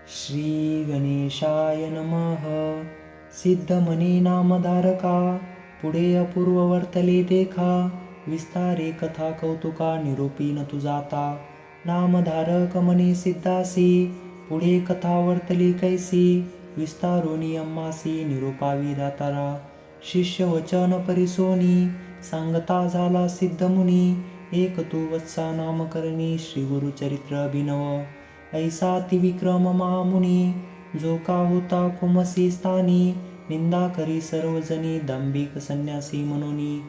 श्री गणेशाय नमः. सिद्धमणी नामधारका, पुढे अपूर्व वर्तले देखा. विस्तारे कथा कौतुका, निरोपी न तू जाता. नामधारक मनी सिद्धासी, पुढे कथा वर्तली कैसी. विस्तारोनी अम्मासी, निरोपावी दातारा. शिष्य वचन परिसोनी, सांगता झाला सिद्धमुनी. एक तू वत्सा नामकरणी, श्री गुरुचरित्र अभिनव. ऐसा त्रिविक्रम महामुनी, जो का होता कुमसी स्थानी. निंदा करी सर्वजणी, दांभिक संन्यासी मनोनी.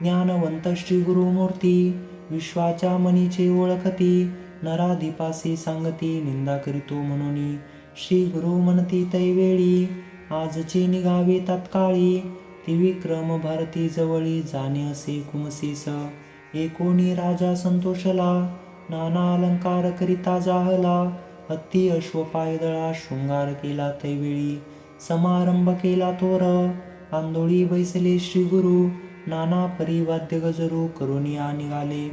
ज्ञानवंत श्री गुरुमूर्ती, विश्वाच्या मनीचे ओळखती. नराधिपासी सांगती, निंदा करीतो मनोनी. श्री गुरु म्हणती तैवेळी, आजची निघावे तात्काळी. त्रिविक्रम भारती जवळी, जाणे असे कुमसीस. एकोणी राजा संतोषला, नाना अलंकार करिता जाहला. हत्ती अश्व पायदळा, शृंगार केला तैवेळी. समारंभ केला थोर, आंधोळी बैसले श्री गुरु. नाना परी वाद्य गजरू, करुनिया निघाले.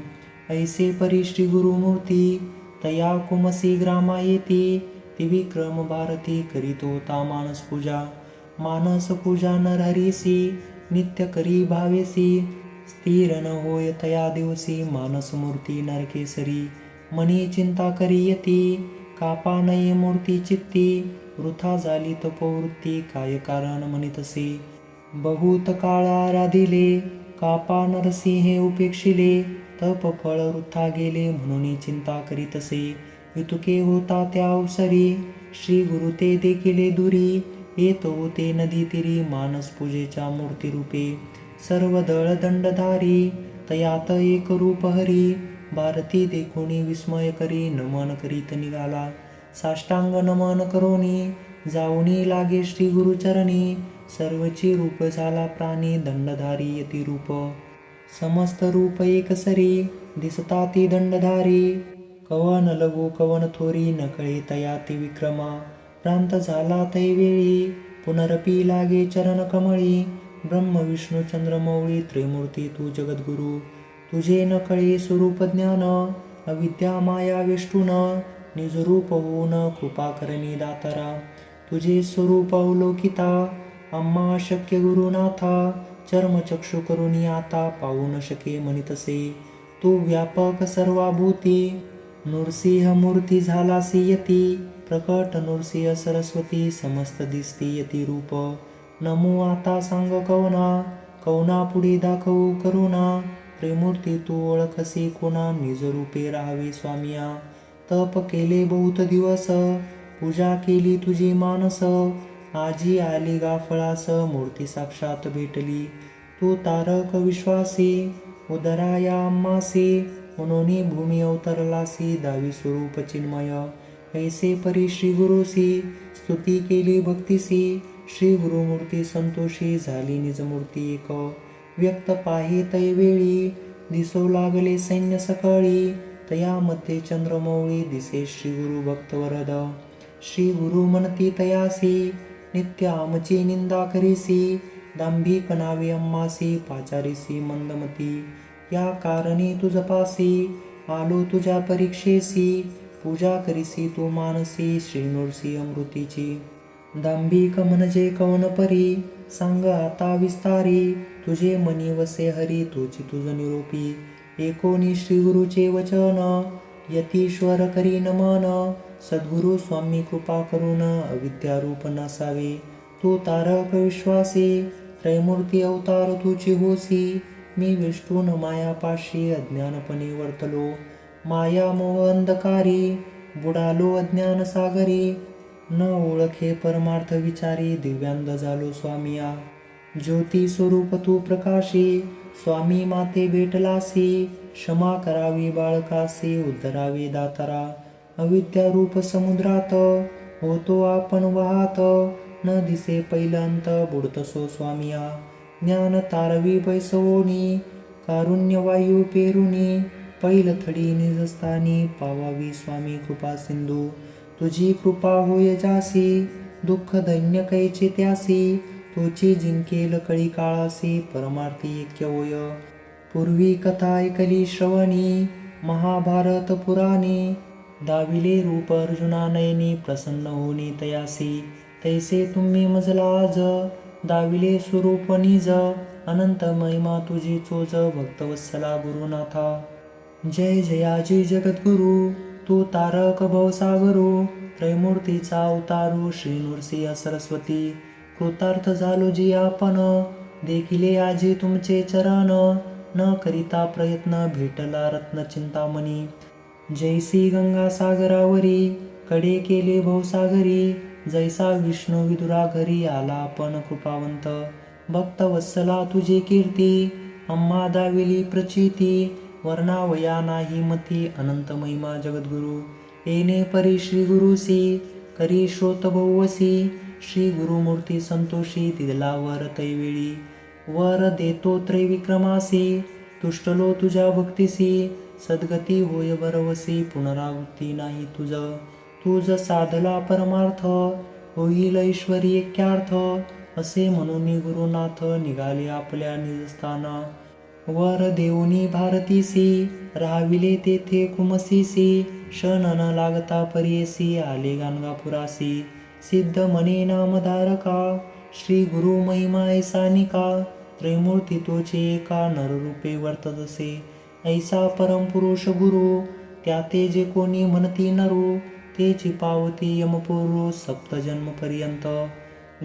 ऐसे परी श्री गुरुमूर्ती, तया कुमसी ग्रामा येती. त्रिविक्रम भारती करीत होता मानस पूजा. मानस पूजा नरहरीसी, नित्य करी भावेसी. स्थिर न होय तया दिवसी, मानस मूर्ती नरकेसरी. मनी चिंता करी यती, कापा नये मूर्ती चित्ती. वृथा झाली तपोवृत्ती, काय कारण म्हणितसे. बहुत काळ आराधिले, कापा नरसिंहे उपेक्षिले. तप फळ वृथा गेले, म्हणून चिंता करीतसे. युतुके होता त्या अवसरी, श्री गुरु ते देखिले दुरी. येत होते नदी तिरी, मानस पूजेच्या मूर्ती रूपे. सर्व दळ दंडधारी, तयात एक रूप हरी. भारती देखोनी विस्मय करी, नमन करीत निघाला. साष्टांग नमन करोनी, जाऊनी लागे श्री गुरुचरणी. सर्वची रूप झाला प्राणी, दंडधारी यती रूप. समस्त रूप एक सरी, दिसता ती दंडधारी. कवन लघु कवन थोरी, नकळे तया ती विक्रमा. प्रांत झाला तैवेळी, पुनरपी लागे चरण कमळी. ब्रह्म विष्णू चंद्रमौळी, त्रिमूर्ती तू जगद्गुरु. तुझे न कळे स्वरूप ज्ञान, अविद्या माया वेष्टून. निजरूप होऊन कृपा करणी दातारा. तुझे स्वरूप अवलोकिता, आम्हा शक्य गुरुनाथा. चर्मचक्षु करुणी आता, पाहू न शके म्हणितसे. तू व्यापक सर्वाभूती, नृसिंह मूर्ती झालासी यती. प्रकट नृसिंह सरस्वती, समस्त दिसती यती रूप. नमो आता सांग कवना, कवना पुढे दाखवू करुणा. त्रिमूर्ती तू ओळखसी कोणा, निजरूपे राहावे स्वामिया. तप केले बहुत दिवस, पूजा केली तुझी मानस. आजी आली गाफळास, मूर्ती साक्षात भेटली. तू तारक विश्वासी, उदराया आम्हासी. म्हणून भूमी अवतरलासी, दावी स्वरूप चिन्मय. ऐसे परी श्री गुरुसी, स्तुती केली भक्तीसी. श्री गुरुमूर्ती संतोषी, झाली निजमूर्ती एक. व्यक्त पाहे तैवेळी, दिसू लागले सैन्य सकळी. तयामध्ये चंद्रमौळी, दिसे श्री गुरु भक्तवरद. श्री गुरु म्हणती तयासी, नित्य आमची निंदा करीसी. दांभिक नावे अम्मासी, पाचारीसी मंदमती. या कारणी तुझपासी, आलो तुझ्या परीक्षेसी. पूजा करीसी तू मानसी, श्री नृसिंह अमृतीची. दांभिक म्हणजे कवन परी, सांग आता विस्तारी. तुझे मनी वसे हरी, तुझी तुझ निरोपी. एकोणी श्री गुरुचे वचन, यतीश्वर करी नमन. सद्गुरु स्वामी कृपा करून, अविद्या रूप नसावे. तू तारक विश्वासी, त्रैमूर्ती अवतार तुझी होसी. मी विष्णून मायापाशी, अज्ञानपणे वर्तलो. माया मोह अंधकारी, बुडालो अज्ञान सागरी. न ओळखे परमार्थ विचारी, दिव्यांध झालो स्वामिया. ज्योती स्वरूप तू प्रकाशी, स्वामी माते भेटलासी. क्षमा करावी बाळकासी, उद्धरावे दातारा. अविद्या रूप समुद्रात, होतो आपण वाहत. न दिसे पैलंत, बुडतसो स्वामिया. ज्ञान तारवी बैसवोनी, कारुण्य वायू पेरुनी. पैलथडी निजस्थानी, पावावी स्वामी कृपा सिंधू. तुझी कृपा होय जासी, दुःख दैन्य कैचे त्यासी. तुझी जिंकेल कळी काळासी, परमार्थी ऐक्य होय. पूर्वी कथा ऐकली श्रवणी, महाभारत पुराणे. दाविले रूप अर्जुना नयनी प्रसन्न होनी तयासी तैसे तुम्ही मजला आज दाविले स्वरूप निज अनंत महिमा तुझी चोज भक्तवत्सला गुरुनाथा जय जयाजी जगद्गुरु तू तारक भवसागरो त्रैमूर्तीचा अवतारो श्री नृसिंह सरस्वती कृतार्थ झालो जी आपण देखिले आजी तुमचे चरण न करिता प्रयत्न भेटला रत्न चिंतामणी जैसी गंगा सागरावरी कडे केले भवसागरी जैसा विष्णू विदुरा घरी आला आपण कृपावंत भक्तवत्सला तुझी कीर्ती अम्मा दाविली प्रचिती वर्णावया नाही मती अनंत महिमा जगद्गुरु येणे परी श्री गुरुसी करी श्रोत बहुवसी श्री गुरुमूर्ती संतोषी दिला वर तैवेळी वर देतो त्रैविक्रमासी तुष्टलो तुझ्या भक्तीसी सद्गती होय बरवसी पुनरावृत्ती नाही तुझ साधला परमार्थ होईल ऐश्वरी ऐक्यार्थ असे म्हणून गुरुनाथ निघाले आपल्या निजस्थाना वर देऊनी भारतीसी राहाविले तेथे कुमसीसी क्षण न लागता परियसी आले गाणगापुरासी सिद्ध मने नामधारका श्री गुरु महिमा ऐसानिका त्रैमूर्ती तोचे एका नररूपे वर्ततसे ऐसा परमपुरुष गुरु त्या ते जे कोणी म्हणती नरू तेची पावती यमपुरु सप्तजन्मपर्यंत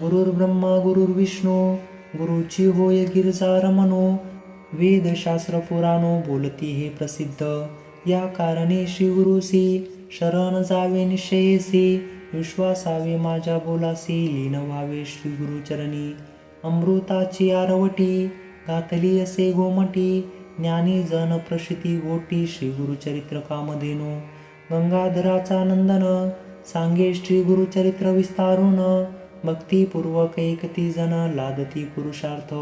गुरुर्ब्रह्मा गुरुर्विष्णू गुरुची होय गिरजा रमणो वेदशास्त्र पुराणो बोलती हे प्रसिद्ध या कारणे श्री गुरुसी शरण जावे निश्चयेसी विश्वासावे माझ्या बोलासी लीन व्हावे श्री गुरुचरणी अमृताची आरवटी घातली असे गोमटी ज्ञानी जन प्रशिती गोटी श्री गुरुचरित्र कामधेनु गंगाधराचा नंदन सांगे श्री गुरुचरित्र विस्तारून भक्तिपूर्वक एकती जन लादती पुरुषार्थ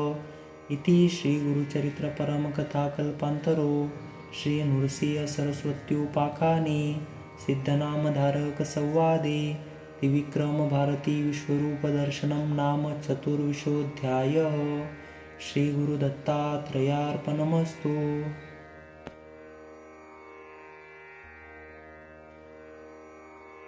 इति श्री गुरुचरित्र परमकथा कल्पांतरो श्री नृसिंह सरस्वत्युपाखाने सिद्धनामधारक संवादे त्रिविक्रम भारती विश्वरूप दर्शनम नाम चतुर्विशोऽध्यायः श्री गुरुदत्तात्रेयार्पणमस्तु।